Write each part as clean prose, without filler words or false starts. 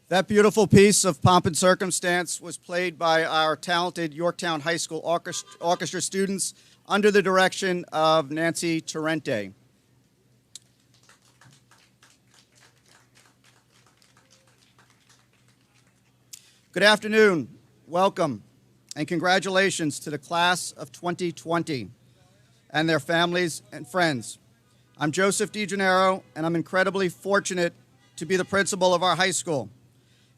That beautiful piece of pomp and circumstance was played by our talented Yorktown High School orchestra students under the direction of Nancy Torrente. Good afternoon, welcome, and congratulations to the class of 2020 and their families and friends. I'm Joseph DeGennaro, and I'm incredibly fortunate to be the principal of our high school.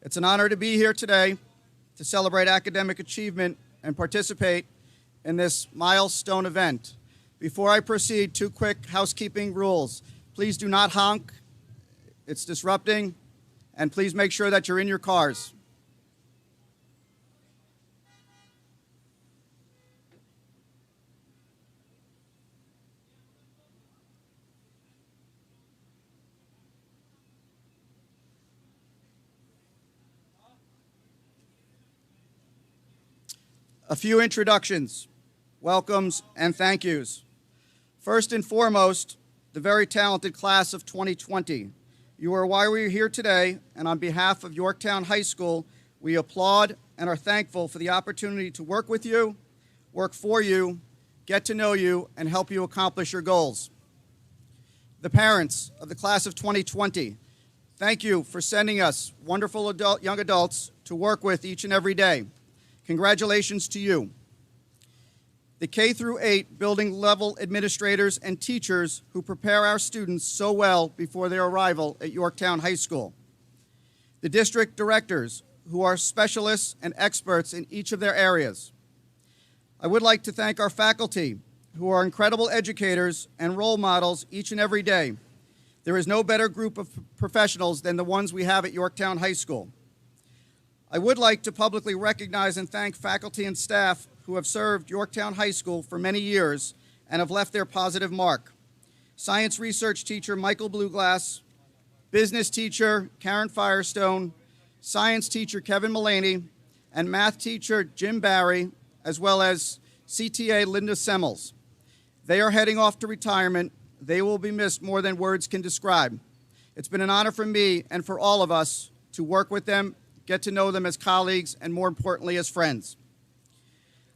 It's an honor to be here today to celebrate academic achievement and participate in this milestone event. Before I proceed, two quick housekeeping rules. Please do not honk. It's disrupting. And please make sure that you're in your cars. A few introductions, welcomes, and thank yous. First and foremost, the very talented class of 2020. You are why we are here today, and on behalf of Yorktown High School, we applaud and are thankful for the opportunity to work with you, work for you, get to know you, and help you accomplish your goals. The parents of the class of 2020, thank you for sending us wonderful young adults to work with each and every day. Congratulations to you. The K through 8 building level administrators and teachers who prepare our students so well before their arrival at Yorktown High School. The district directors who are specialists and experts in each of their areas. I would like to thank our faculty who are incredible educators and role models each and every day. There is no better group of professionals than the ones we have at Yorktown High School. I would like to publicly recognize and thank faculty and staff who have served Yorktown High School for many years and have left their positive mark. Science research teacher Michael Blueglass, business teacher Karen Firestone, science teacher Kevin Mullaney, and math teacher Jim Barry, as well as CTA Linda Semmels. They are heading off to retirement. They will be missed more than words can describe. It's been an honor for me and for all of us to work with them, get to know them as colleagues, and more importantly, as friends.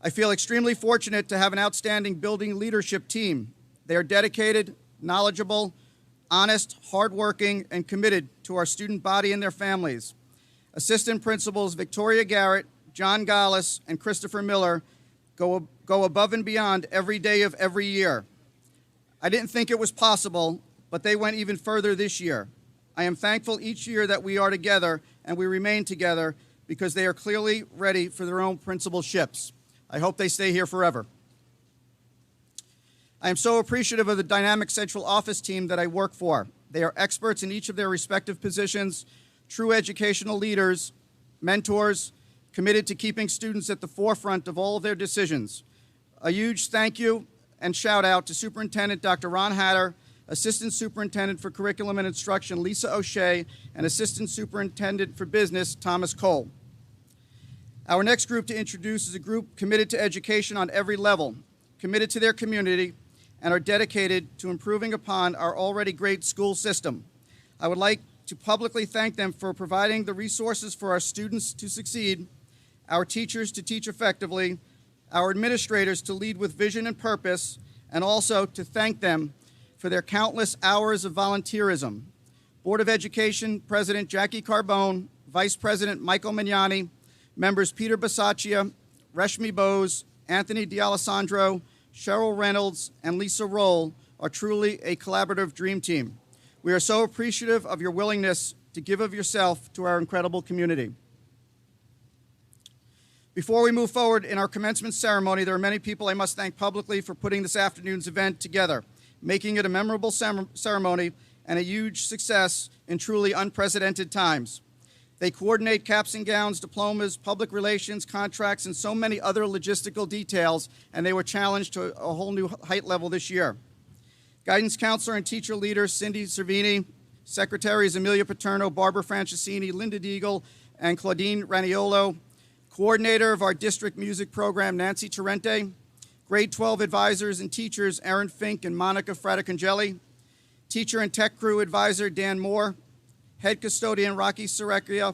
I feel extremely fortunate to have an outstanding building leadership team. They are dedicated, knowledgeable, honest, hardworking, and committed to our student body and their families. Assistant Principals Victoria Garrett, John Gallis, and Christopher Miller go above and beyond every day of every year. I didn't think it was possible, but they went even further this year. I am thankful each year that we are together and we remain together because they are clearly ready for their own principalships. I hope they stay here forever. I am so appreciative of the dynamic central office team that I work for. They are experts in each of their respective positions, true educational leaders, mentors, committed to keeping students at the forefront of all of their decisions. A huge thank you and shout out to Superintendent Dr. Ron Hatter, Assistant Superintendent for Curriculum and Instruction Lisa O'Shea, and Assistant Superintendent for Business Thomas Cole. Our next group to introduce is a group committed to education on every level, committed to their community, and are dedicated to improving upon our already great school system. I would like to publicly thank them for providing the resources for our students to succeed, our teachers to teach effectively, our administrators to lead with vision and purpose, and also to thank them for their countless hours of volunteerism. Board of Education President Jackie Carbone, Vice President Michael Mignani, members Peter Basaccia, Reshmi Bose, Anthony D'Alessandro, Cheryl Reynolds, and Lisa Roll are truly a collaborative dream team. We are so appreciative of your willingness to give of yourself to our incredible community. Before we move forward in our commencement ceremony, there are many people I must thank publicly for putting this afternoon's event together, making it a memorable ceremony and a huge success in truly unprecedented times. They coordinate caps and gowns, diplomas, public relations, contracts, and so many other logistical details, and they were challenged to a whole new height level this year. Guidance counselor and teacher leaders Cindy Cervini, secretaries Amelia Paterno, Barbara Francisini, Linda Deagle, and Claudine Raniolo, coordinator of our district music program Nancy Torrente, grade 12 advisors and teachers Erin Fink and Monica Fraticangelli, teacher and tech crew advisor Dan Moore, head custodian Rocky Serecchia,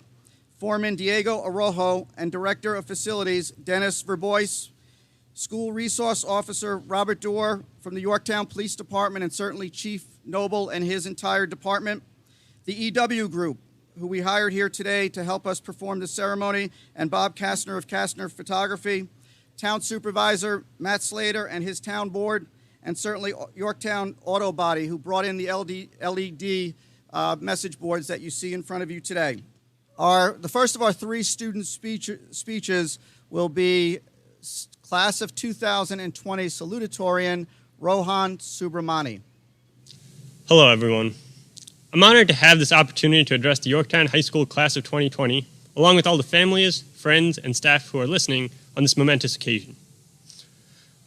foreman Diego Arojo, and director of facilities Dennis Verbois, school resource officer Robert Dorr from the Yorktown Police Department, and certainly Chief Noble and his entire department, the EW group, who we hired here today to help us perform the ceremony, and Bob Kastner of Kastner Photography, town supervisor Matt Slater and his town board, and certainly Yorktown Auto Body, who brought in the LED message boards that you see in front of you today. The first of our three student speeches will be Class of 2020 salutatorian Rohan Subramani. Hello, everyone. I'm honored to have this opportunity to address the Yorktown High School Class of 2020, along with all the families, friends, and staff who are listening on this momentous occasion.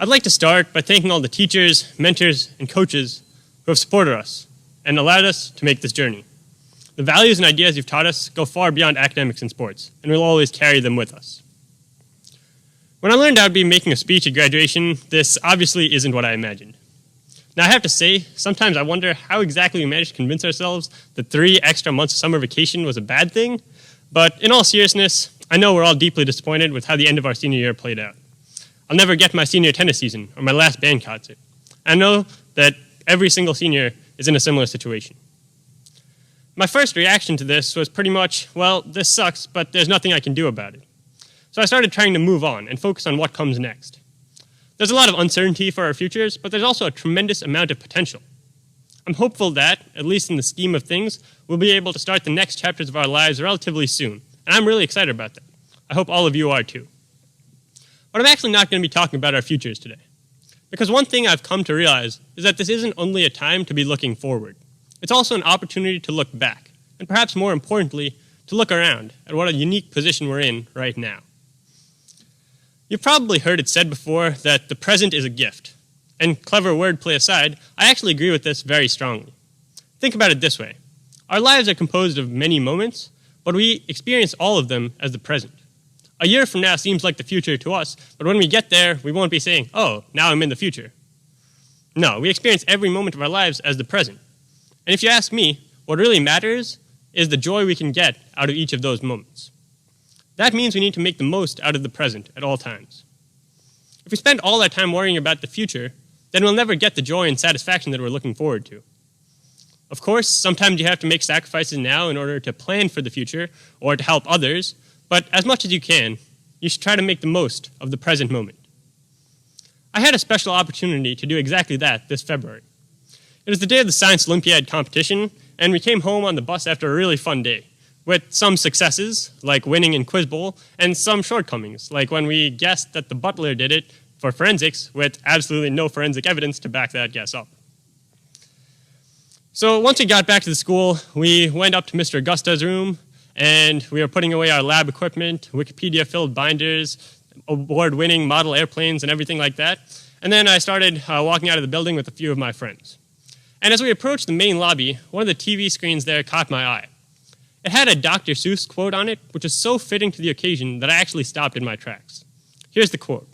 I'd like to start by thanking all the teachers, mentors, and coaches who have supported us and allowed us to make this journey. The values and ideas you've taught us go far beyond academics and sports, and we'll always carry them with us. When I learned I would be making a speech at graduation, this obviously isn't what I imagined. Now, I have to say, sometimes I wonder how exactly we managed to convince ourselves that 3 extra months of summer vacation was a bad thing, but in all seriousness, I know we're all deeply disappointed with how the end of our senior year played out. I'll never get my senior tennis season or my last band concert. I know that every single senior is in a similar situation. My first reaction to this was pretty much, well, this sucks, but there's nothing I can do about it. So I started trying to move on and focus on what comes next. There's a lot of uncertainty for our futures, but there's also a tremendous amount of potential. I'm hopeful that, at least in the scheme of things, we'll be able to start the next chapters of our lives relatively soon, and I'm really excited about that. I hope all of you are too. But I'm actually not going to be talking about our futures today, because one thing I've come to realize is that this isn't only a time to be looking forward. It's also an opportunity to look back, and perhaps more importantly, to look around at what a unique position we're in right now. You've probably heard it said before that the present is a gift. And clever wordplay aside, I actually agree with this very strongly. Think about it this way. Our lives are composed of many moments, but we experience all of them as the present. A year from now seems like the future to us, but when we get there, we won't be saying, oh, now I'm in the future. No, we experience every moment of our lives as the present. And if you ask me, what really matters is the joy we can get out of each of those moments. That means we need to make the most out of the present at all times. If we spend all our time worrying about the future, then we'll never get the joy and satisfaction that we're looking forward to. Of course, sometimes you have to make sacrifices now in order to plan for the future or to help others, but as much as you can, you should try to make the most of the present moment. I had a special opportunity to do exactly that this February. It was the day of the Science Olympiad competition, and we came home on the bus after a really fun day, with some successes, like winning in Quiz Bowl, and some shortcomings, like when we guessed that the butler did it for forensics with absolutely no forensic evidence to back that guess up. So once we got back to the school, we went up to Mr. Augusta's room, and we were putting away our lab equipment, Wikipedia-filled binders, award-winning model airplanes, and everything like that. And then I started walking out of the building with a few of my friends. And as we approached the main lobby, one of the TV screens there caught my eye. It had a Dr. Seuss quote on it, which was so fitting to the occasion that I actually stopped in my tracks. Here's the quote.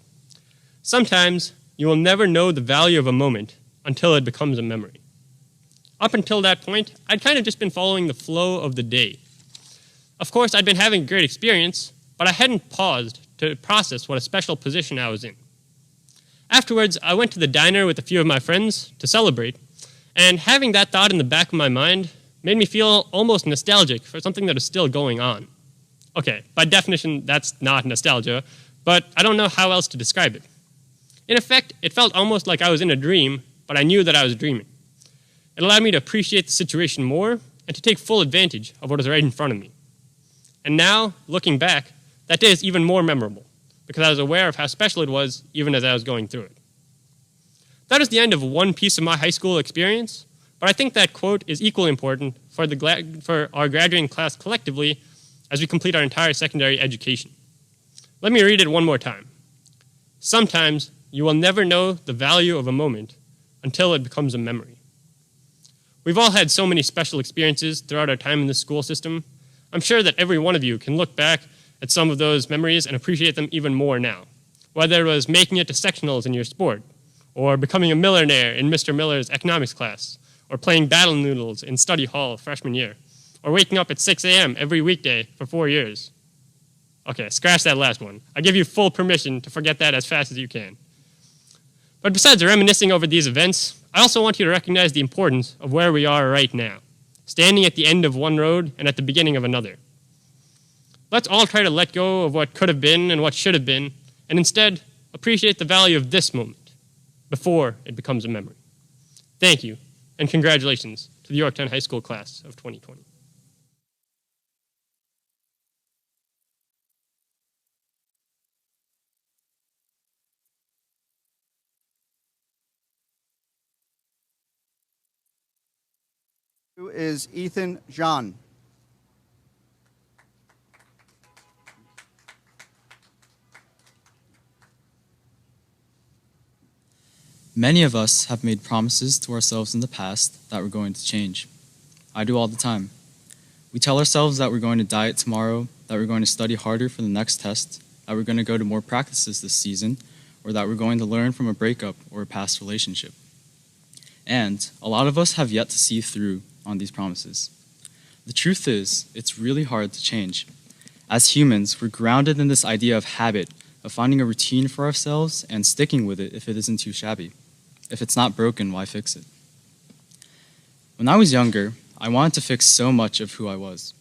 "Sometimes you will never know the value of a moment until it becomes a memory." Up until that point, I'd kind of just been following the flow of the day. Of course, I'd been having a great experience, but I hadn't paused to process what a special position I was in. Afterwards, I went to the diner with a few of my friends to celebrate, and having that thought in the back of my mind made me feel almost nostalgic for something that is still going on. Okay, by definition, that's not nostalgia, but I don't know how else to describe it. In effect, it felt almost like I was in a dream, but I knew that I was dreaming. It allowed me to appreciate the situation more and to take full advantage of what was right in front of me. And now, looking back, that day is even more memorable because I was aware of how special it was even as I was going through it. That is the end of one piece of my high school experience, but I think that quote is equally important for our graduating class collectively as we complete our entire secondary education. Let me read it one more time. "Sometimes you will never know the value of a moment until it becomes a memory." We've all had so many special experiences throughout our time in the school system. I'm sure that every one of you can look back at some of those memories and appreciate them even more now. Whether it was making it to sectionals in your sport, or becoming a millionaire in Mr. Miller's economics class, or playing battle noodles in study hall freshman year, or waking up at 6 a.m. every weekday for 4 years. Okay, scratch that last one. I give you full permission to forget that as fast as you can. But besides reminiscing over these events, I also want you to recognize the importance of where we are right now, standing at the end of one road and at the beginning of another. Let's all try to let go of what could have been and what should have been, and instead appreciate the value of this moment before it becomes a memory. Thank you, and congratulations to the Yorktown High School class of 2020. Who is Ethan John? Many of us have made promises to ourselves in the past that we're going to change. I do all the time. We tell ourselves that we're going to diet tomorrow, that we're going to study harder for the next test, that we're going to go to more practices this season, or that we're going to learn from a breakup or a past relationship. And a lot of us have yet to see through on these promises. The truth is, it's really hard to change. As humans, we're grounded in this idea of habit, of finding a routine for ourselves and sticking with it if it isn't too shabby. If it's not broken, why fix it? When I was younger, I wanted to fix so much of who I was.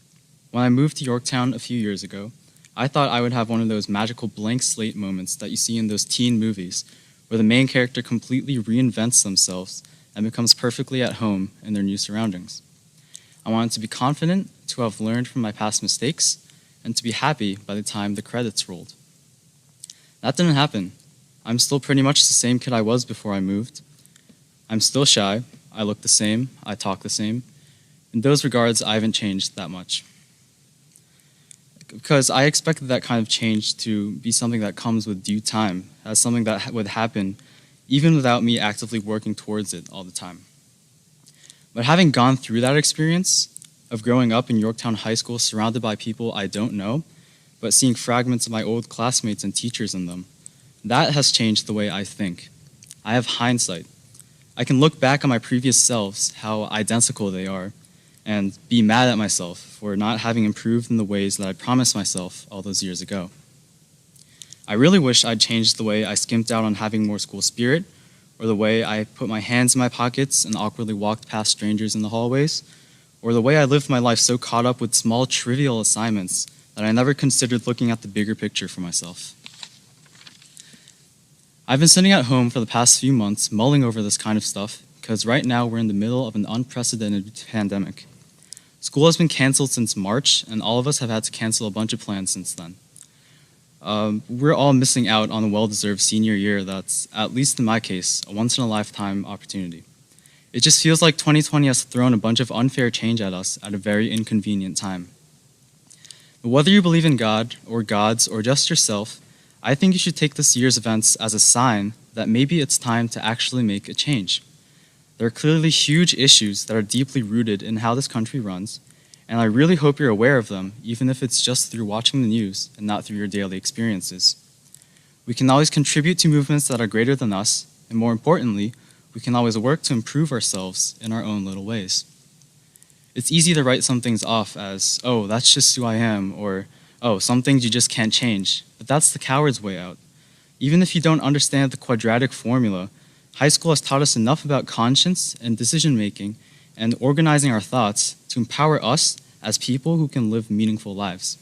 When I moved to Yorktown a few years ago, I thought I would have one of those magical blank slate moments that you see in those teen movies, where the main character completely reinvents themselves and becomes perfectly at home in their new surroundings. I wanted to be confident, to have learned from my past mistakes, and to be happy by the time the credits rolled. That didn't happen. I'm still pretty much the same kid I was before I moved. I'm still shy, I look the same, I talk the same. In those regards, I haven't changed that much. Because I expected that kind of change to be something that comes with due time, as something that would happen even without me actively working towards it all the time. But having gone through that experience of growing up in Yorktown High School surrounded by people I don't know, but seeing fragments of my old classmates and teachers in them, that has changed the way I think. I have hindsight. I can look back on my previous selves, how identical they are, and be mad at myself for not having improved in the ways that I promised myself all those years ago. I really wish I'd changed the way I skimped out on having more school spirit, or the way I put my hands in my pockets and awkwardly walked past strangers in the hallways, or the way I lived my life so caught up with small trivial assignments that I never considered looking at the bigger picture for myself. I've been sitting at home for the past few months mulling over this kind of stuff because right now we're in the middle of an unprecedented pandemic. School has been canceled since March, and all of us have had to cancel a bunch of plans since then. We're all missing out on a well-deserved senior year that's, at least in my case, a once-in-a-lifetime opportunity. It just feels like 2020 has thrown a bunch of unfair change at us at a very inconvenient time. But whether you believe in God, or gods, or just yourself, I think you should take this year's events as a sign that maybe it's time to actually make a change. There are clearly huge issues that are deeply rooted in how this country runs, and I really hope you're aware of them, even if it's just through watching the news and not through your daily experiences. We can always contribute to movements that are greater than us, and more importantly, we can always work to improve ourselves in our own little ways. It's easy to write some things off as, oh, that's just who I am, or, oh, some things you just can't change, but that's the coward's way out. Even if you don't understand the quadratic formula, high school has taught us enough about conscience and decision-making and organizing our thoughts to empower us as people who can live meaningful lives.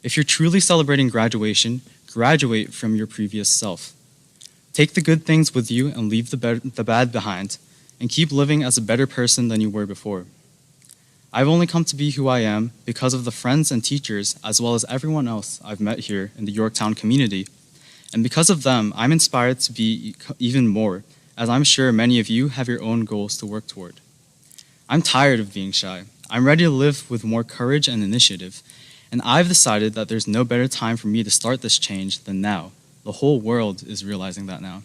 If you're truly celebrating graduation, graduate from your previous self. Take the good things with you and leave the bad behind, and keep living as a better person than you were before. I've only come to be who I am because of the friends and teachers, as well as everyone else I've met here in the Yorktown community. And because of them, I'm inspired to be even more, as I'm sure many of you have your own goals to work toward. I'm tired of being shy. I'm ready to live with more courage and initiative, and I've decided that there's no better time for me to start this change than now. The whole world is realizing that now.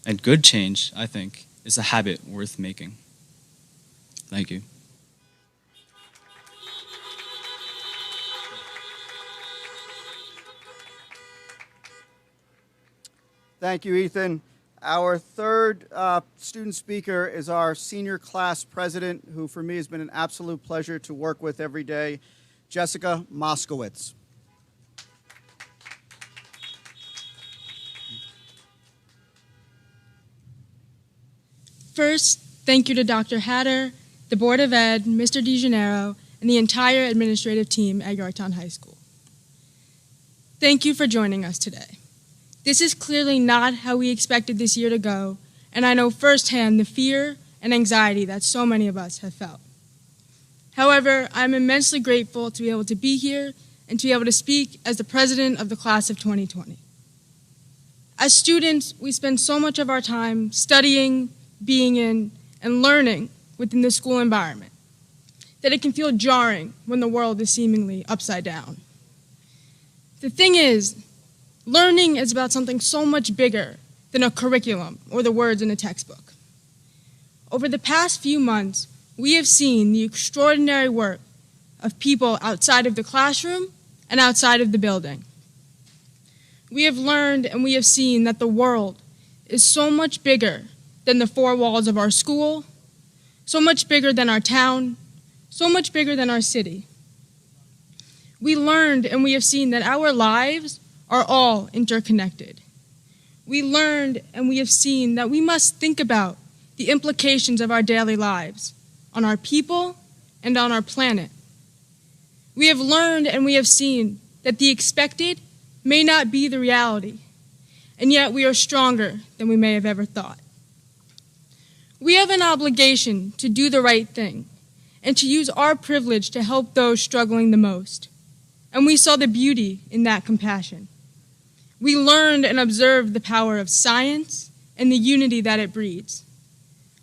And good change, I think, is a habit worth making. Thank you. Thank you, Ethan. Our third student speaker is our senior class president, who for me has been an absolute pleasure to work with every day, Jessica Moskowitz. First, thank you to Dr. Hatter, the Board of Ed, Mr. DeGennaro, and the entire administrative team at Yorktown High School. Thank you for joining us today. This is clearly not how we expected this year to go, and I know firsthand the fear and anxiety that so many of us have felt. However, I'm immensely grateful to be able to be here and to be able to speak as the president of the class of 2020. As students, we spend so much of our time studying, being in, and learning within the school environment that it can feel jarring when the world is seemingly upside down. The thing is, learning is about something so much bigger than a curriculum or the words in a textbook. Over the past few months, we have seen the extraordinary work of people outside of the classroom and outside of the building. We have learned and we have seen that the world is so much bigger than the four walls of our school, so much bigger than our town, so much bigger than our city. We learned and we have seen that our lives are all interconnected. We learned and we have seen that we must think about the implications of our daily lives on our people and on our planet. We have learned and we have seen that the expected may not be the reality, and yet we are stronger than we may have ever thought. We have an obligation to do the right thing and to use our privilege to help those struggling the most, and we saw the beauty in that compassion. We learned and observed the power of science and the unity that it breeds.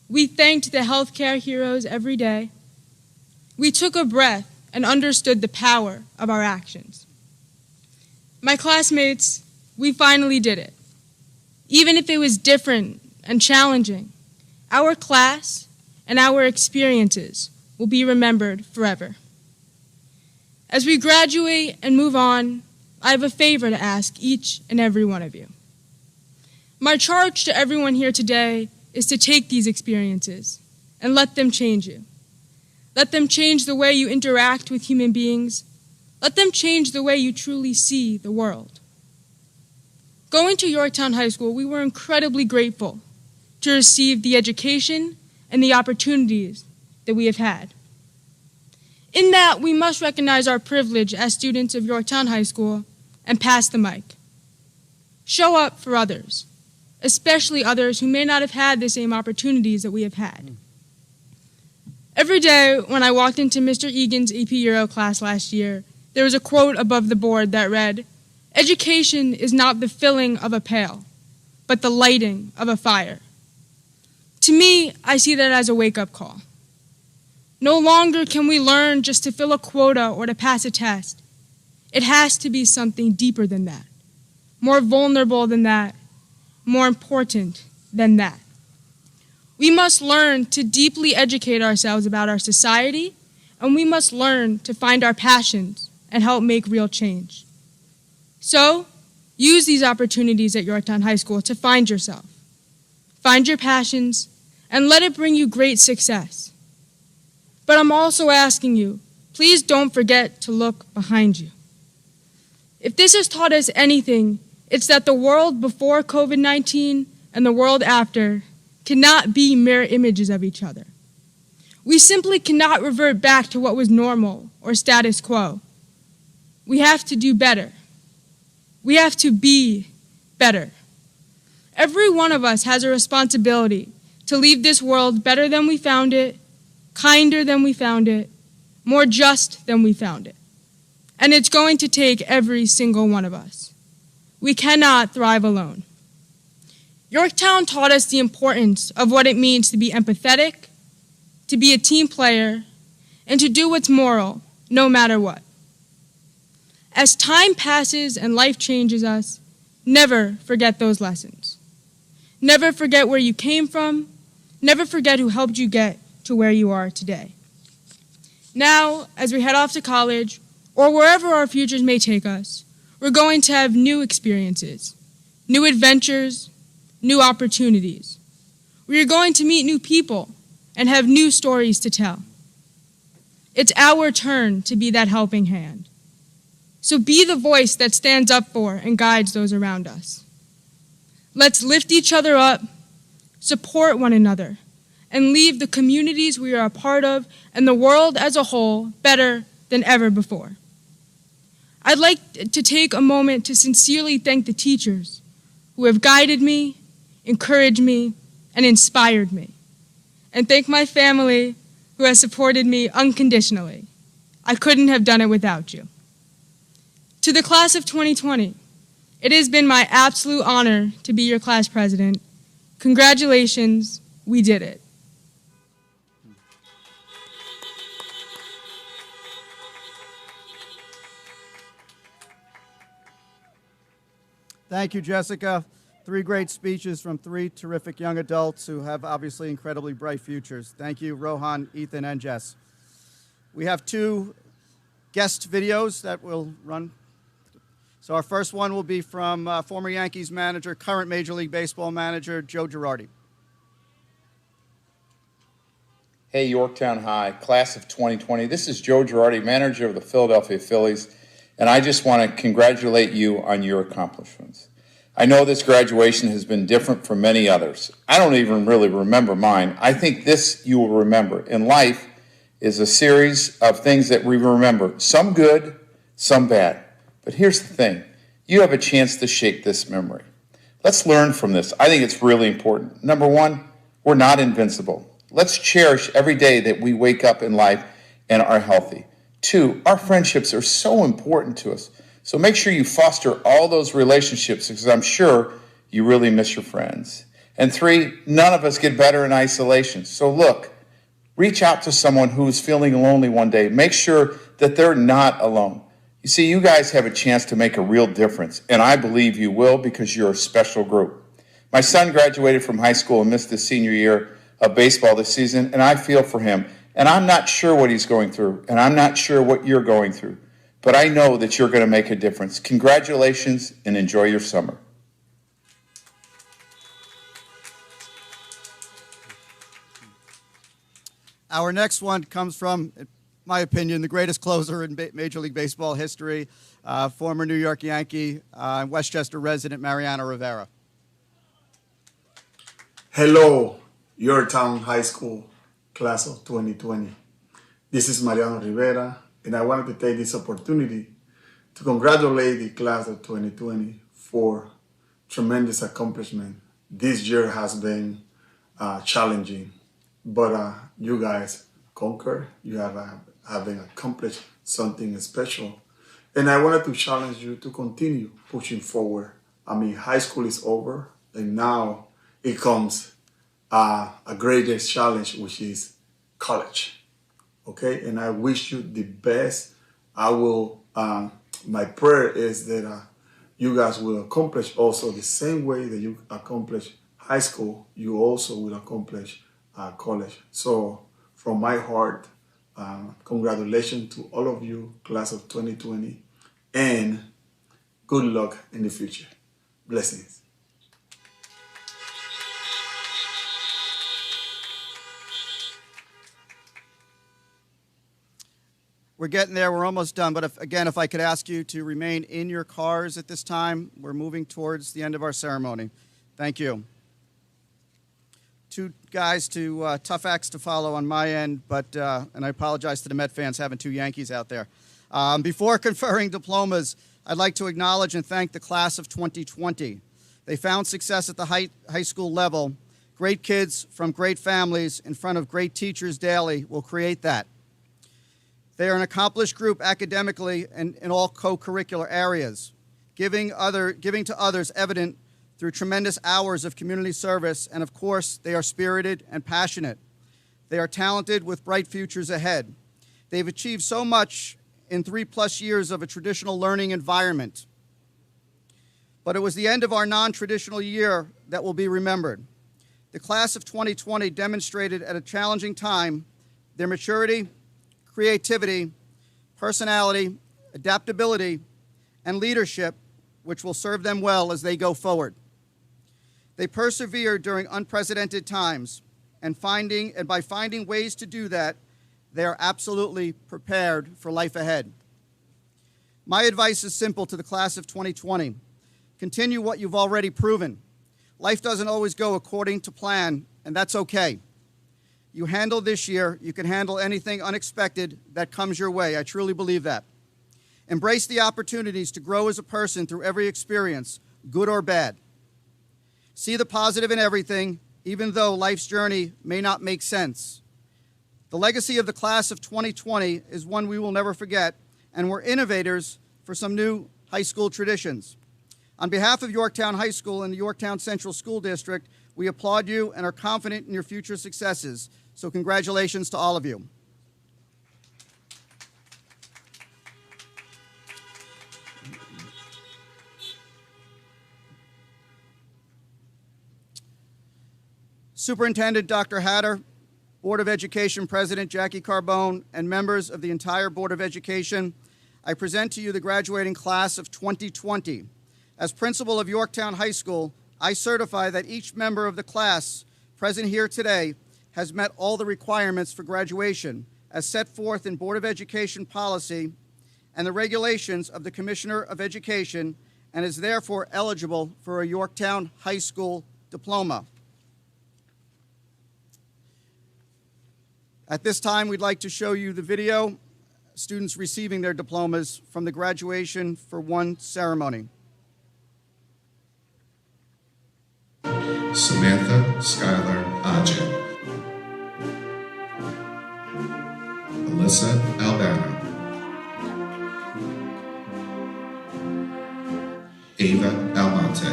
We thanked the healthcare heroes every day. We took a breath and understood the power of our actions. My classmates, we finally did it. Even if it was different and challenging, our class and our experiences will be remembered forever. As we graduate and move on, I have a favor to ask each and every one of you. My charge to everyone here today is to take these experiences and let them change you. Let them change the way you interact with human beings. Let them change the way you truly see the world. Going to Yorktown High School, we were incredibly grateful to receive the education and the opportunities that we have had. In that, we must recognize our privilege as students of Yorktown High School and pass the mic. Show up for others, especially others who may not have had the same opportunities that we have had. Every day when I walked into Mr. Egan's AP Euro class last year, there was a quote above the board that read, "Education is not the filling of a pail, but the lighting of a fire." To me, I see that as a wake-up call. No longer can we learn just to fill a quota or to pass a test. It has to be something deeper than that, more vulnerable than that, more important than that. We must learn to deeply educate ourselves about our society, and we must learn to find our passions and help make real change. So, use these opportunities at Yorktown High School to find yourself. Find your passions, and let it bring you great success. But I'm also asking you, please don't forget to look behind you. If this has taught us anything, it's that the world before COVID-19 and the world after cannot be mirror images of each other. We simply cannot revert back to what was normal or status quo. We have to do better. We have to be better. Every one of us has a responsibility to leave this world better than we found it, kinder than we found it, more just than we found it. And it's going to take every single one of us. We cannot thrive alone. Yorktown taught us the importance of what it means to be empathetic, to be a team player, and to do what's moral, no matter what. As time passes and life changes us, never forget those lessons. Never forget where you came from. Never forget who helped you get to where you are today. Now, as we head off to college, or wherever our futures may take us, we're going to have new experiences, new adventures, new opportunities. We are going to meet new people and have new stories to tell. It's our turn to be that helping hand. So be the voice that stands up for and guides those around us. Let's lift each other up, support one another, and leave the communities we are a part of and the world as a whole better than ever before. I'd like to take a moment to sincerely thank the teachers who have guided me, encouraged me, and inspired me, and thank my family who has supported me unconditionally. I couldn't have done it without you. To the class of 2020, it has been my absolute honor to be your class president. Congratulations, we did it. Thank you, Jessica. 3 great speeches from 3 terrific young adults who have obviously incredibly bright futures. Thank you, Rohan, Ethan, and Jess. We have 2 guest videos that will run. So our first one will be from former Yankees manager, current Major League Baseball manager, Joe Girardi. Hey, Yorktown High, class of 2020. This is Joe Girardi, manager of the Philadelphia Phillies, and I just want to congratulate you on your accomplishments. I know this graduation has been different from many others. I don't even really remember mine. I think this you will remember. In life is a series of things that we remember, some good, some bad. But here's the thing. You have a chance to shape this memory. Let's learn from this. I think it's really important. Number 1, we're not invincible. Let's cherish every day that we wake up in life and are healthy. 2, our friendships are so important to us. So make sure you foster all those relationships because I'm sure you really miss your friends. And 3, none of us get better in isolation. So look, reach out to someone who is feeling lonely one day. Make sure that they're not alone. You see, you guys have a chance to make a real difference, and I believe you will because you're a special group. My son graduated from high school and missed his senior year of baseball this season, and I feel for him. And I'm not sure what he's going through, and I'm not sure what you're going through. But I know that you're going to make a difference. Congratulations, and enjoy your summer. Our next one comes from, in my opinion, the greatest closer in Major League Baseball history, former New York Yankee, Westchester resident Mariano Rivera. Hello, Yorktown High School, class of 2020. This is Mariano Rivera, and I wanted to take this opportunity to congratulate the class of 2020 for tremendous accomplishment. This year has been challenging, but you guys conquered. You have been accomplished something special. And I wanted to challenge you to continue pushing forward. I mean, high school is over, and now it comes a greatest challenge, which is college. Okay, and I wish you the best. I will. My prayer is that you guys will accomplish also the same way that you accomplish high school. You also will accomplish college. So, from my heart, congratulations to all of you, class of 2020, and good luck in the future. Blessings. We're getting there. We're almost done. But if I could ask you to remain in your cars at this time, we're moving towards the end of our ceremony. Thank you. Two guys, tough acts to follow on my end, and I apologize to the Met fans having two Yankees out there. Before conferring diplomas, I'd like to acknowledge and thank the class of 2020. They found success at the high school level. Great kids from great families in front of great teachers daily will create that. They are an accomplished group academically and in all co-curricular areas, giving to others evident through tremendous hours of community service, and of course, they are spirited and passionate. They are talented with bright futures ahead. They've achieved so much in 3+ years of a traditional learning environment. But it was the end of our non-traditional year that will be remembered. The class of 2020 demonstrated at a challenging time their maturity, creativity, personality, adaptability, and leadership, which will serve them well as they go forward. They persevered during unprecedented times, and by finding ways to do that, they are absolutely prepared for life ahead. My advice is simple to the class of 2020. Continue what you've already proven. Life doesn't always go according to plan, and that's okay. You handle this year, you can handle anything unexpected that comes your way. I truly believe that. Embrace the opportunities to grow as a person through every experience, good or bad. See the positive in everything, even though life's journey may not make sense. The legacy of the class of 2020 is one we will never forget, and we're innovators for some new high school traditions. On behalf of Yorktown High School and the Yorktown Central School District, we applaud you and are confident in your future successes. So congratulations to all of you. Superintendent Dr. Hatter, Board of Education President Jackie Carbone, and members of the entire Board of Education, I present to you the graduating class of 2020. As principal of Yorktown High School, I certify that each member of the class present here today has met all the requirements for graduation as set forth in Board of Education policy and the regulations of the Commissioner of Education, and is therefore eligible for a Yorktown High School diploma. At this time, we'd like to show you the video, students receiving their diplomas from the Graduation for One ceremony. Samantha Skylar Ajay, Alyssa Albano, Ava Almonte,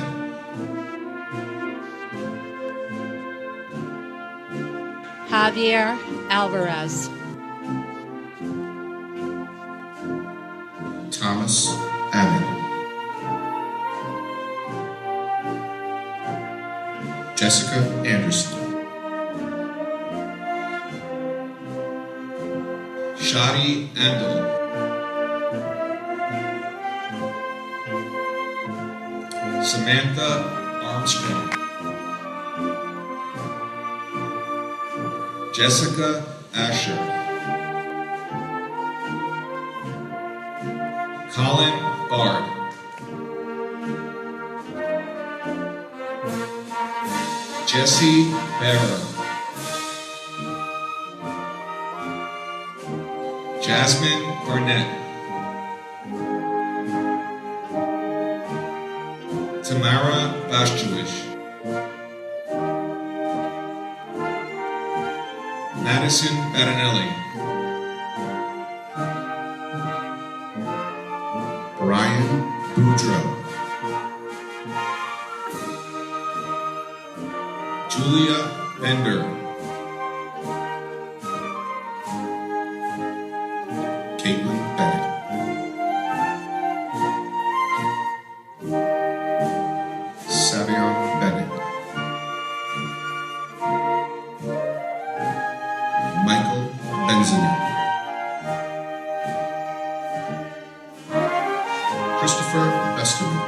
Javier Alvarez, Thomas Ammon, Jessica Anderson, Shadi Andal, Samantha Armstrong, Jessica Asher, Colin Bard, Jesse Barrow, Jasmine Barnett, Tamara Bashtuish, Madison Badanelli, Brian Boudreau, Julia Bender, Caitlin Bennett, Savion Bennett, Michael Benzina, Christopher Besterman.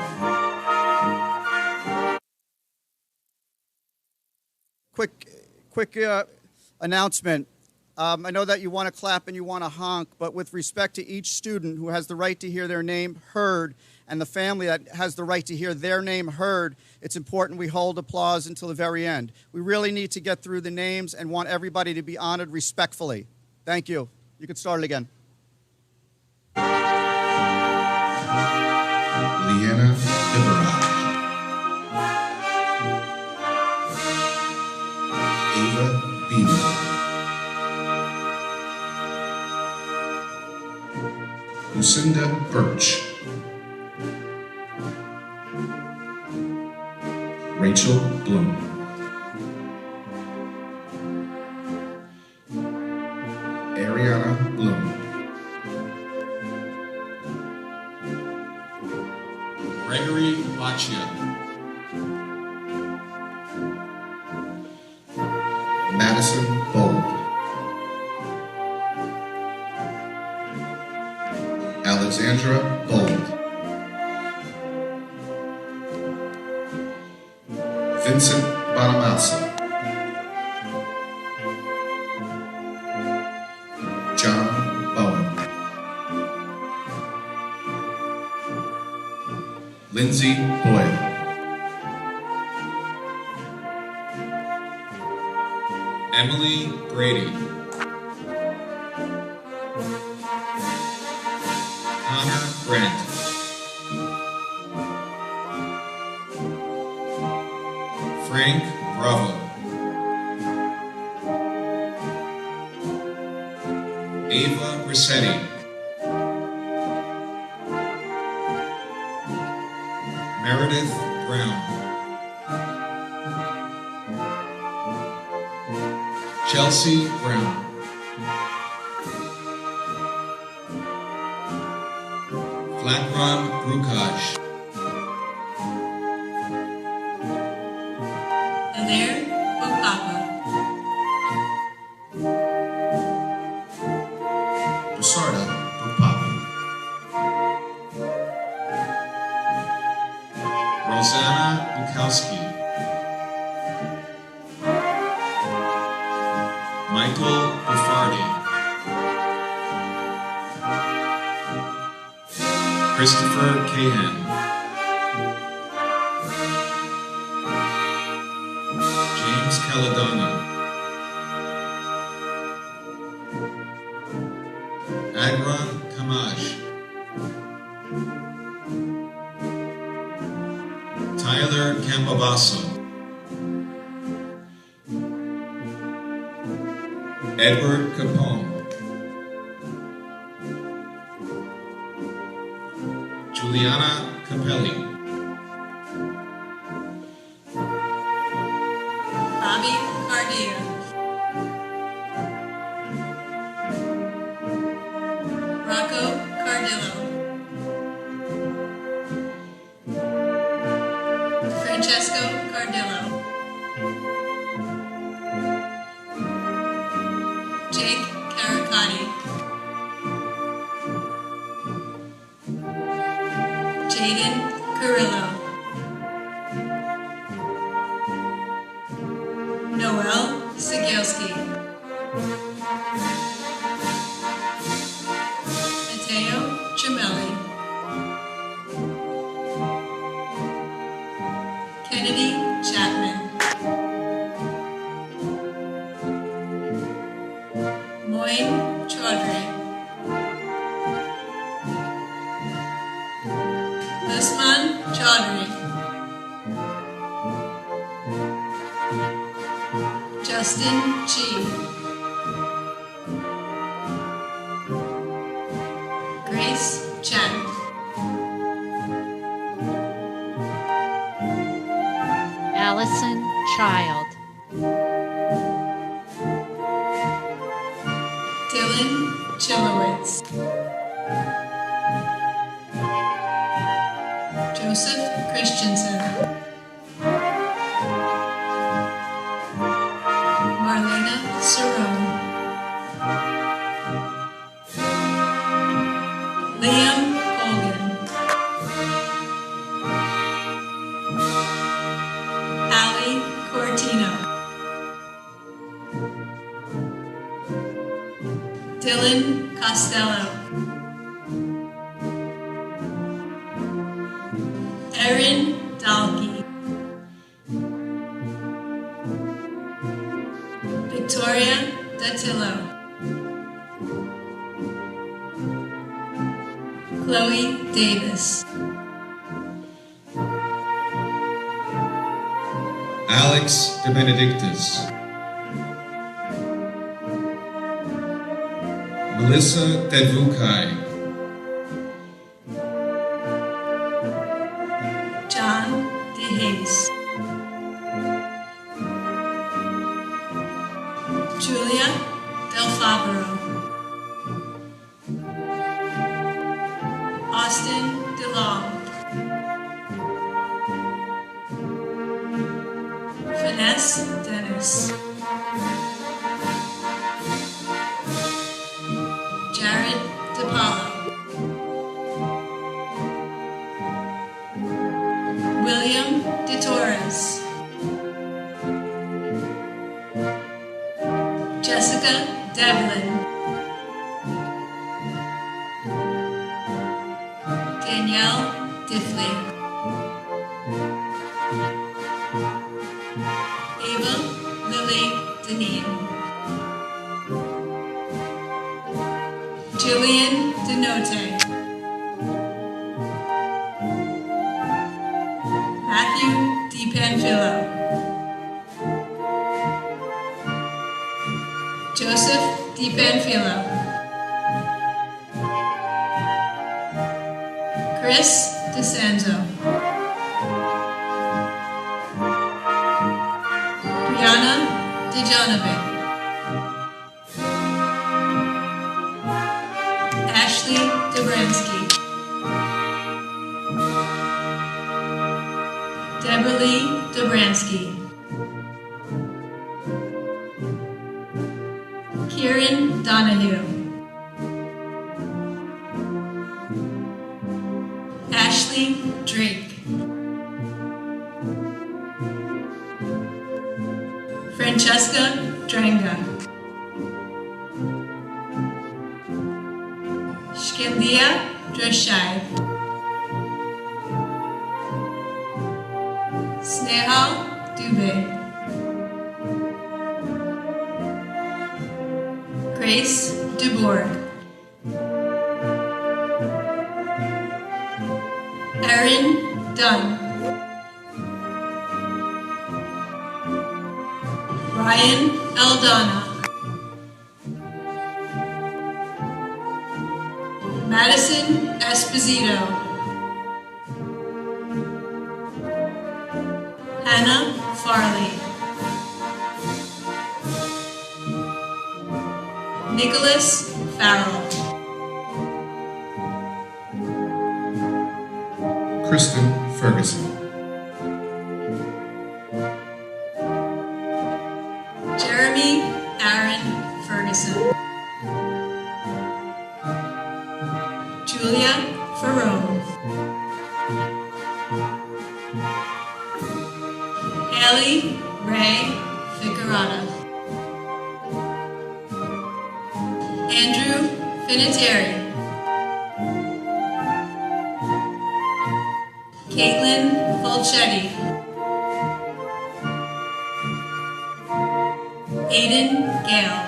Quick announcement. I know that you want to clap and you want to honk, but with respect to each student who has the right to hear their name heard and the family that has the right to hear their name heard, it's important we hold applause until the very end. We really need to get through the names and want everybody to be honored respectfully. Thank you. You can start it again. Leanna Ibaraj, Ava Beaver, Lucinda Birch, Rachel Bloom, Ariana Bloom, Gregory Lachia, Madison Bold, Alexandra Bold, Vincent Bonamassa, John Bowen, Lindsay Boyd, Emily Brady, Connor Grant, Frank Bravo, Ava Brissetti, Meredith Brown, Chelsea Brown, Flatron Brukaj, Alair Opapa, Basarda Bupapa, Rosanna Bukowski, Michael Buffardi, Christopher Cahan, James Caladonna, Agron Kamaj, Tyler Campobasso, Edward Capone, Juliana Capelli, Bobby Cardia, Rocco Cardillo, Francesco Cardillo, Jake Caracati, Jaden Carrillo, Noel Sigelski, Mateo Gemelli, Kennedy Chapman, Moin Chaudhry, Justin G. Grace Chen. Allison Child. Dylan Chilowitz. Joseph Christensen. Marlena Cerrone. Liam Colgan. Allie Cortino. Dylan Costello. Erin Dalkey. Victoria Datillo. Chloe Davis. Alex De Benedictus, Melissa Tedvukai, John DeHace. Julia Del Fabro. Austin DeLong. Finesse Dennis. Jared DePaulo. William DeTorres. Jessica Devlin. Danielle Diffley. Ava Lily Deneen. Jillian Denote. Matthew DiPanfilo. Joseph DiPanfilo. Chris DeSanzo. Brianna DeJonovic. Ashley Dobransky. Deborah Lee Dobransky. Kieran Donahue. Ashley Drake. Francesca Drenga. Shkendia Dreshai. Sneha Dubey. Grace Dubourg. Erin Dunn. Ryan Aldana. Madison Esposito. Hannah Farley. Nicholas Farrell. Kristen Ferguson, Jeremy Aaron Ferguson. Julia Ferrone. Haley Ray Ficarata. Andrew Finiteri. Caitlin Fulchetti. Aiden Gale.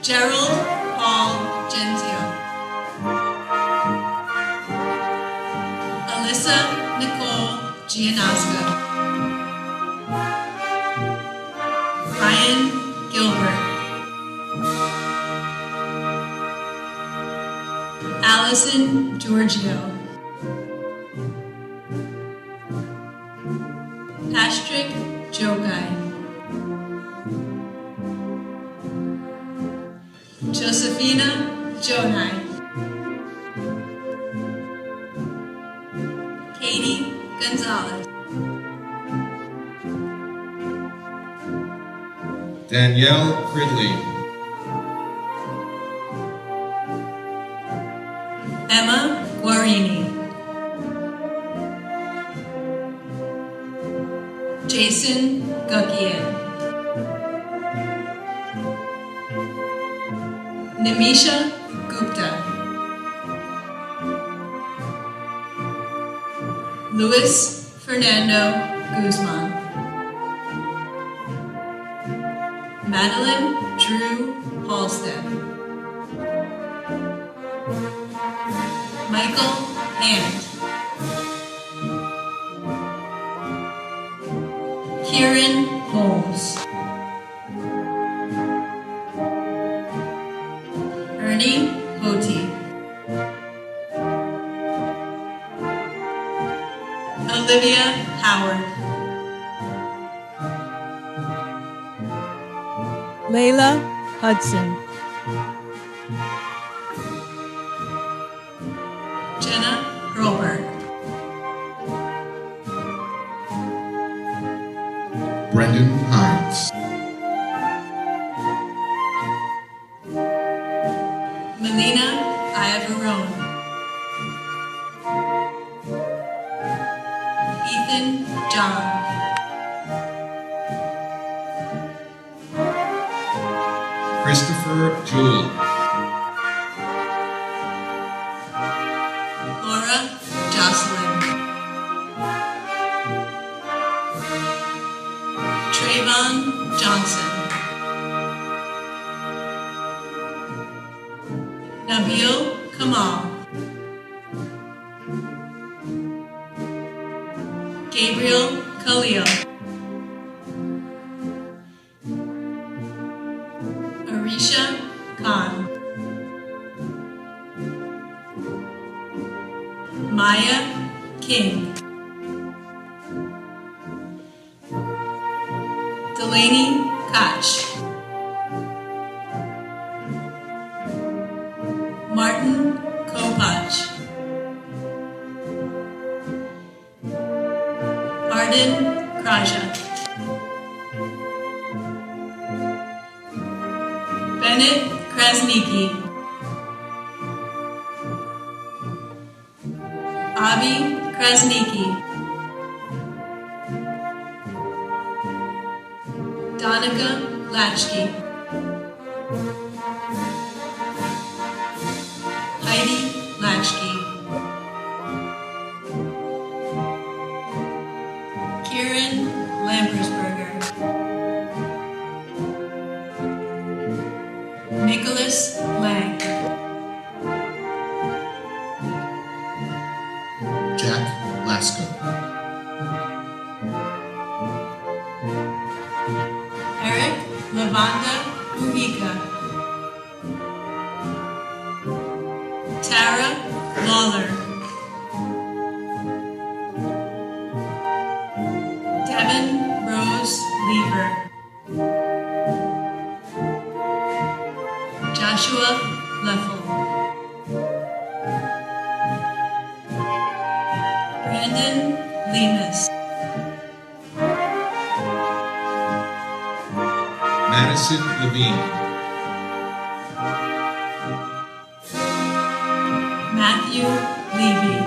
Gerald Paul Gentile. Alyssa Nicole G. Gianasco. Ryan Gilbert. Allison Giorgio. Patrick Jogai. Josephina Jonai. Katie Gonzalez. Danielle Cridley, Emma Guarini. Jason Gukian. Nimisha Gupta. Luis Fernando Guzman. Madeline Drew Halstead. Michael Hand. Kieran Holmes. Ernie Hoti. Olivia Howard. Layla Hudson. Jenna Hurlbert. Brendan Hines, Melina Iavarone. Ethan John. Christopher Jewell, Laura Jocelyn. Trayvon Johnson. Nabil Kamal. Gabriel Khalil. Arisha Khan. Maya King. Delaney Koch. Martin Kopach. Arden Kraja. Bennett Krasniki. Avi Krasniki. Donica Latchkey. Heidi Latchkey. Kieran Lampersberger. Nicholas Lang. Jack Lasco, Eric Lavanda Uhiga. Tara Lawler. Devin Rose Lever. Joshua Leffel. Brandon Lemus. Madison Levine, Matthew Levy.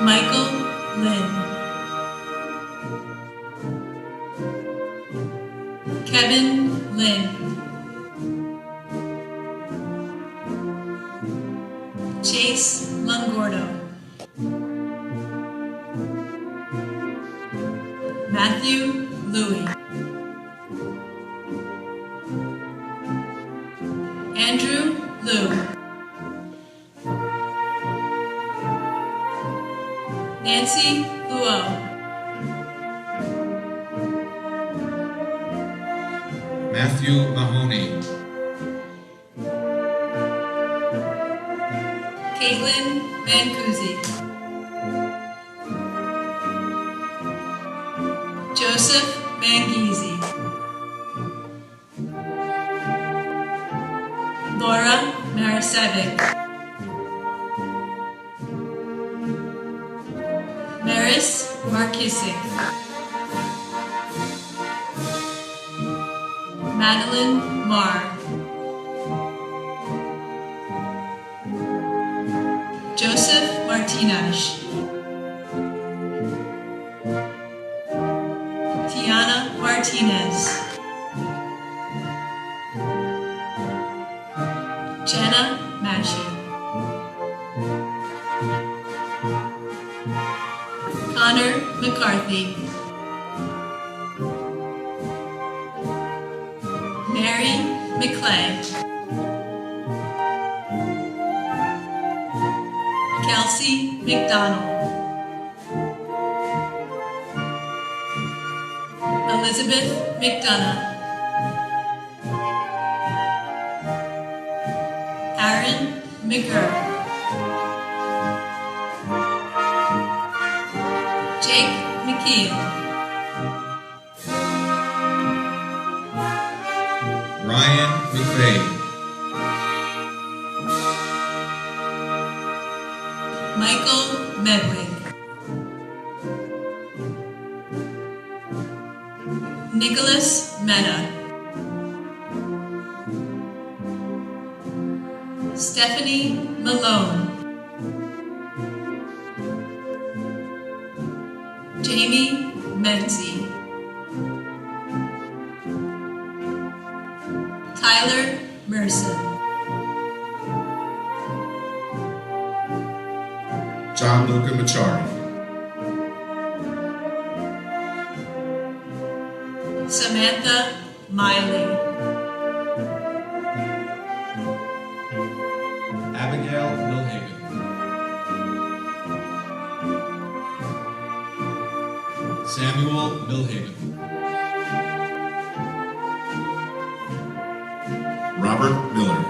Michael Lynn. Kevin Lynn. Chase Longordo. Matthew Louie. Andrew Liu. Nancy Luo, Matthew Mahoney, Caitlin Mancusi, Joseph Mangizi, Laura Marasevic, Maris Markisic, Madeline Marr, Joseph Martinez, Tiana Martinez, Jenna Mashi, Connor McCarthy, Mary McClay, Kelsey McDonald, Elizabeth McDonough, Aaron McGurk, Jake McKeel, Ryan McVeigh, Michael Medwig, Nicholas Mena, Stephanie Malone, Jamie Menzie, Tyler Merson, John Luca Machari, Samantha Miley, Abigail Milhaven, Samuel Milhaven, Robert Miller,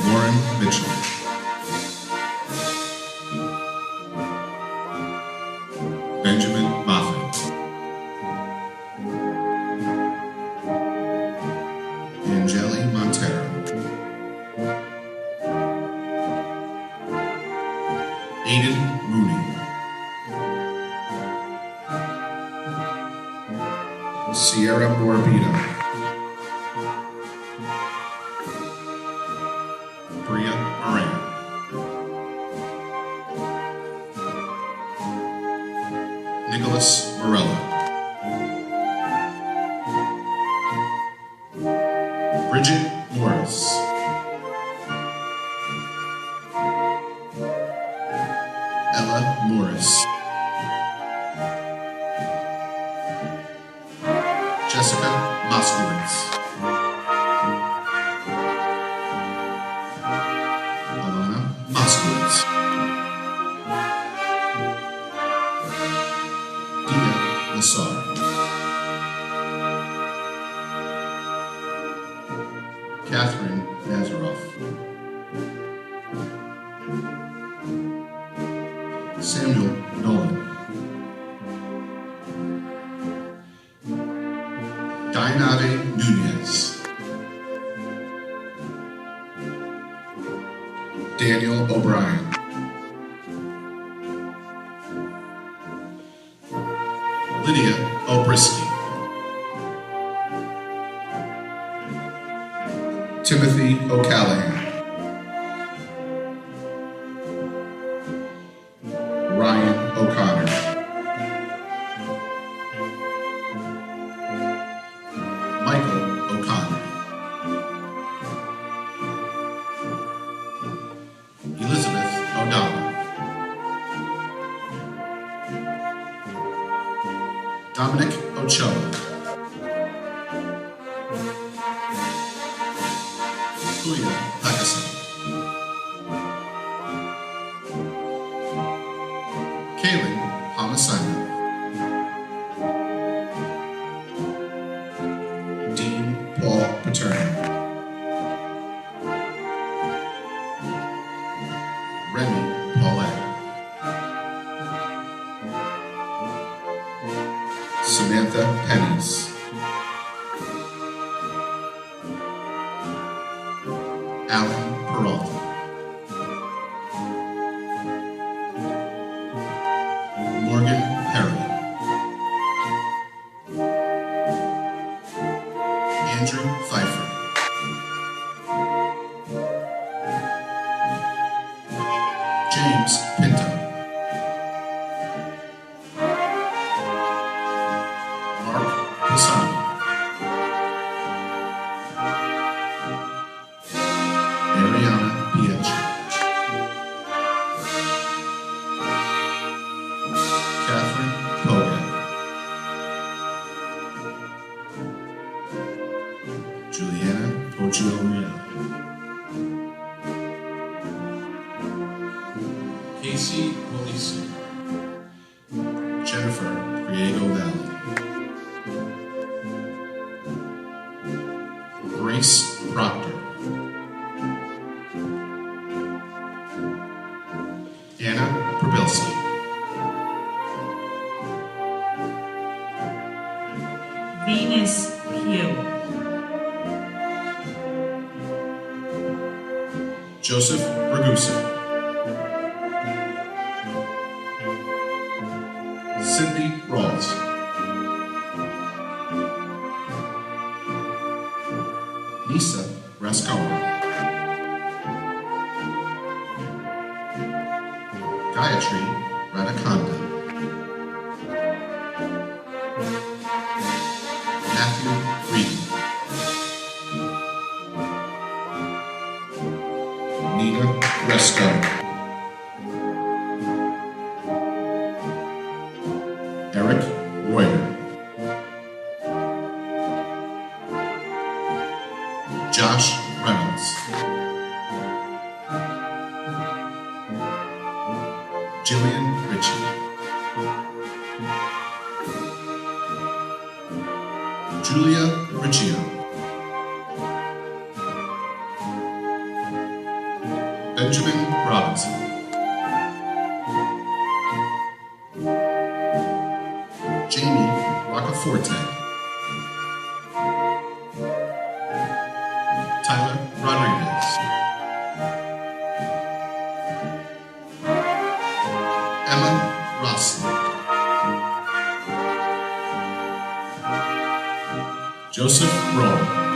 Warren Mitchell, Benjamin Moffat, Angeli Montero, Aiden Mooney, Sierra Morabito, Bria Moran, Nicholas Morella, Bridget Morris, Ella Morris, Jessica Moskowitz, Alana Moskowitz, Dia Nassar, Catherine Nazaroff, Samuel Nolan, Dainade Nunez, Daniel O'Brien, Lydia O'Brisky, Timothy O'Callahan, Ryan O'Connor, Michael O'Connor, Elizabeth O'Donnell, Dominic Ochoa, Julia Hackerson, Alan Peralta. Morgan Perry. Andrew Pfeiffer. James Pinto. Mark Pisani. Ariana Pietri. Catherine Kogan. Juliana Poggio-Reale. Casey Polisi. Jennifer Priego Valley. Grace Proctor. Anna Probilski. Venus Pugh. Joseph Ragusa. Cindy Rawls. Nisa Rascona. Gayatri Radhakonda. Matthew Reed. Nina Resto. Eric Royer. Josh Reynolds. Jillian Ritchie. Julia Riccio. Benjamin Robinson. Jamie Roccaforte. Tyler Rodriguez. Emma Rossley. Joseph Rowe.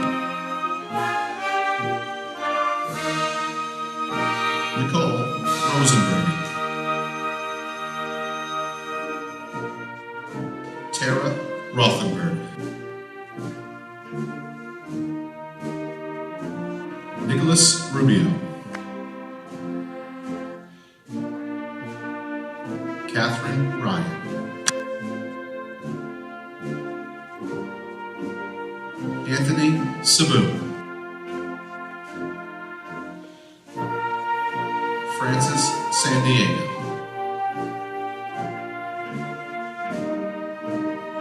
Nicole Rosenberg. Tara Rothenberg. Nicholas Rubio. Catherine Ryan. Anthony Sabu. Francis San Diego.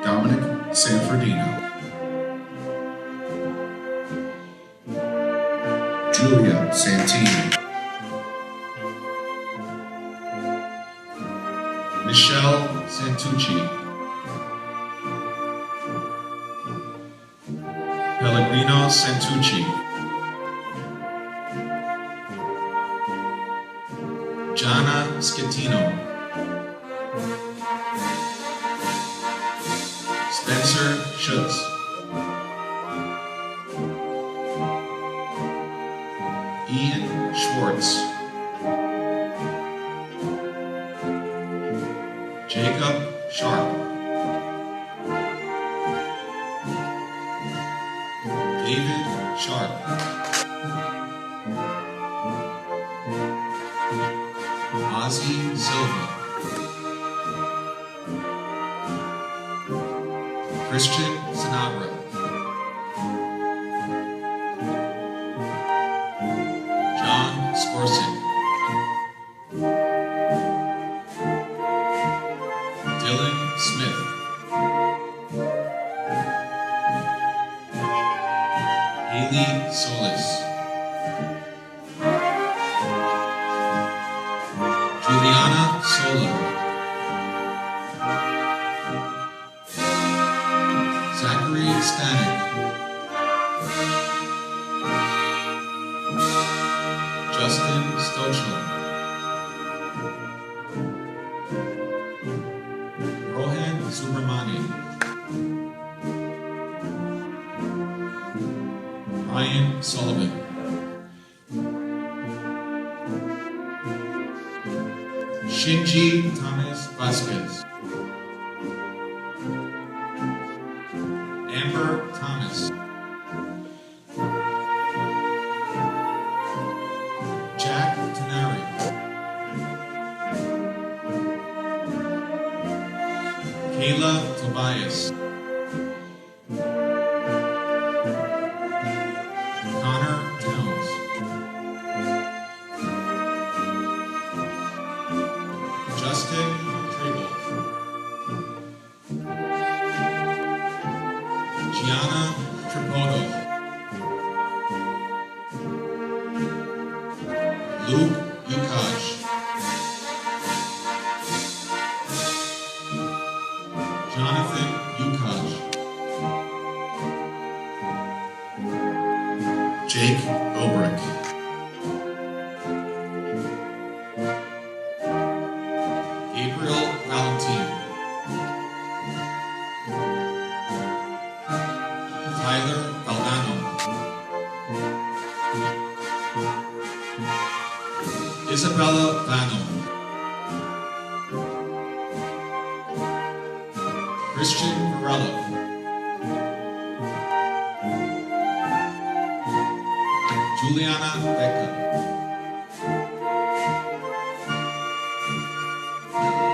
Dominic Sanfordino. Julia Santini. Michelle Santucci. Pellegrino Santucci. Gianna Schettino. Spencer Schutz. Ian Schwartz. Jacob Sharp. David Sharp. Ozzy Silva. Christian Sanabra. John Skorsic. Dylan Smith. Haley Solis. Juliana Sola. Zachary Stanek. Justin Stochel, Rohan Subramani, Ryan Sullivan, Shinji Thomas Vasquez, Amber Thomas, Jack Tenari, Kayla Tobias, Connor Towns, Justin Treble, Gianna Tripodal, Luke Yukaj, Jonathan Yukaj, Jake Obrick, Gabriel Valentin, Tyler Valdano, Isabella Vano, Christian Varela, Juliana Becca,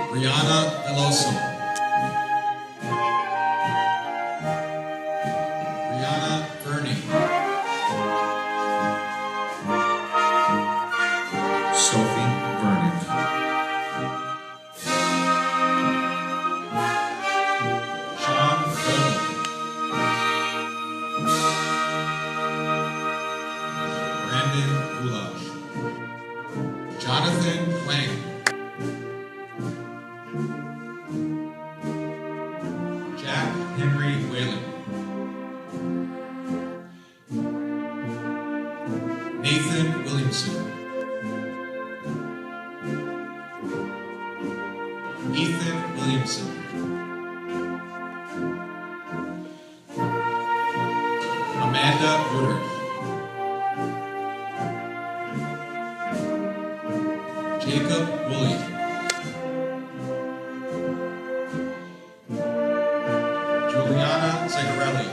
Brianna Veloso, Brianna Bernie, Sophie Vernon, Sean Gold, Brandon Goulash, Jonathan Wang, Jack Henry Whalen, Nathan Williamson, Ethan Williamson, Amanda Woodard, Jacob Woolley, Juliana Zagarelli,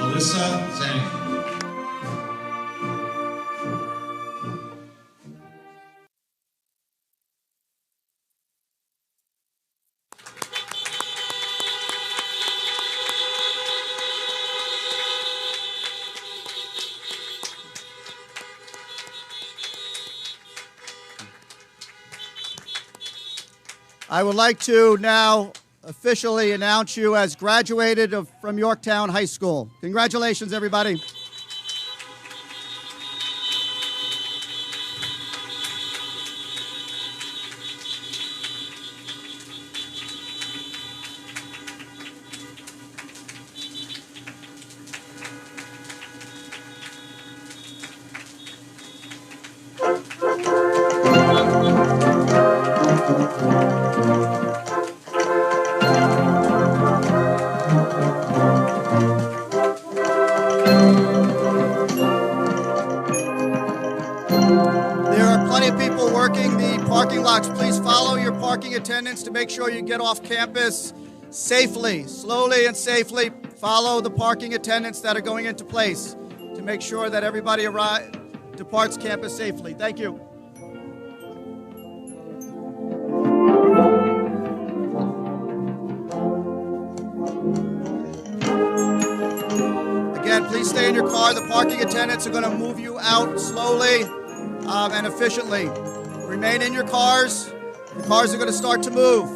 Alyssa Zhang, I would like to now officially announce you as graduated from Yorktown High School. Congratulations, everybody. There are plenty of people working the parking lots. Please follow your parking attendants to make sure you get off campus safely, slowly and safely. Follow the parking attendants that are going into place to make sure that everybody departs campus safely. Thank you. Again, please stay in your car. The parking attendants are going to move you out slowly and efficiently. Remain in your cars. The cars are going to start to move.